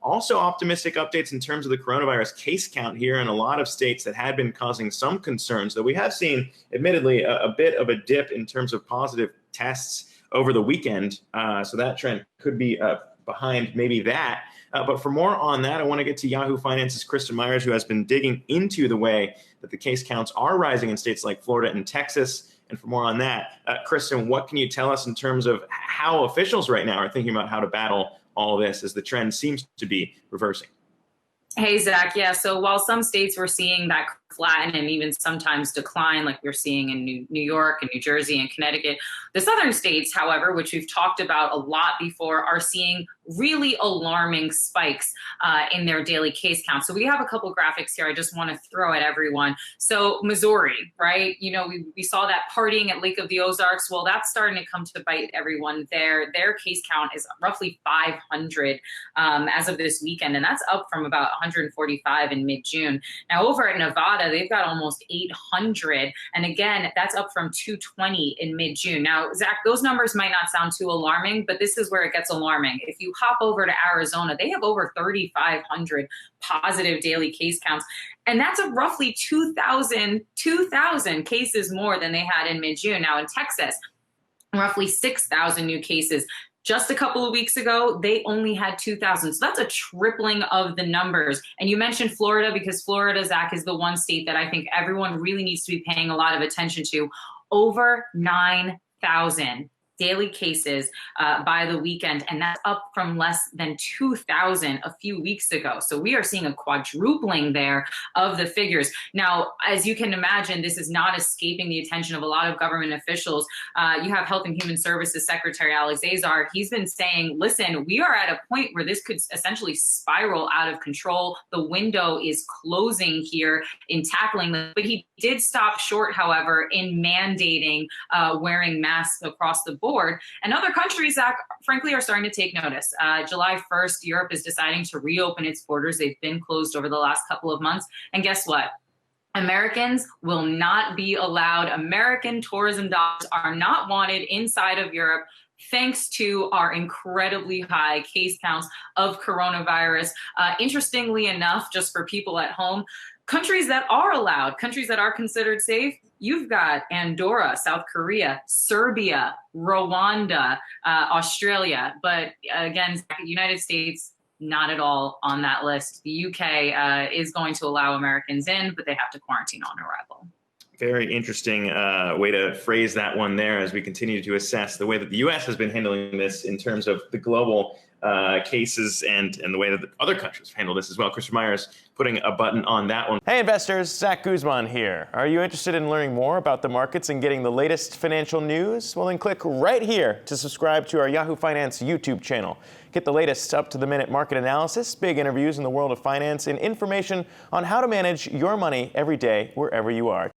Also optimistic updates in terms of the coronavirus case count here in a lot of states that had been causing some concerns, though we have seen, admittedly, a bit of a dip in terms of positive tests over the weekend. So that trend could be behind maybe that. But for more on that, I want to get to Yahoo Finance's Kristin Myers, who has been digging into the way that the case counts are rising in states like Florida and Texas. And for more on that, Kristin, what can you tell us in terms of how officials right now are thinking about how to battle all this as the trend seems to be reversing? Hey, Zach. Yeah, so while some states were seeing that flatten and even sometimes decline, like we're seeing in New York and New Jersey and Connecticut, the southern states, however, which we've talked about a lot before, are seeing really alarming spikes in their daily case count. So we have a couple graphics here I just want to throw at everyone. So Missouri, right? You know, we saw that partying at Lake of the Ozarks. Well, that's starting to come to bite everyone there. Their case count is roughly 500 as of this weekend, and that's up from about 145 in mid-June. Now over at Nevada, they've got almost 800. And again, that's up from 220 in mid-June. Now, Zach, those numbers might not sound too alarming, but this is where it gets alarming. If you hop over to Arizona, they have over 3,500 positive daily case counts. And that's a roughly 2,000 cases more than they had in mid-June. Now in Texas, roughly 6,000 new cases. Just a couple of weeks ago, they only had 2,000. So that's a tripling of the numbers. And you mentioned Florida, because Florida, Zach, is the one state that I think everyone really needs to be paying a lot of attention to. Over 9,000 daily cases by the weekend, and that's up from less than 2,000 a few weeks ago. So we are seeing a quadrupling there of the figures. Now, as you can imagine, this is not escaping the attention of a lot of government officials. You have Health and Human Services Secretary Alex Azar. He's been saying, listen, we are at a point where this could essentially spiral out of control. The window is closing here in tackling them. But he did stop short, however, in mandating wearing masks across the board. And other countries, Zach, frankly, are starting to take notice. July 1st, Europe is deciding to reopen its borders. They've been closed over the last couple of months. And guess what? Americans will not be allowed. American tourism dollars are not wanted inside of Europe, thanks to our incredibly high case counts of coronavirus. Interestingly enough, just for people at home, countries that are allowed, countries that are considered safe, you've got Andorra, South Korea, Serbia, Rwanda, Australia. But again, the United States, not at all on that list. The UK is going to allow Americans in, but they have to quarantine on arrival. Very interesting way to phrase that one there as we continue to assess the way that the U.S. has been handling this in terms of the global cases and the way that the other countries handle this as well. Kristin Myers putting a button on that one. Hey investors, Zack Guzman here. Are you interested in learning more about the markets and getting the latest financial news? Well, then click right here to subscribe to our Yahoo Finance YouTube channel. Get the latest up-to-the-minute market analysis, big interviews in the world of finance, and information on how to manage your money every day wherever you are.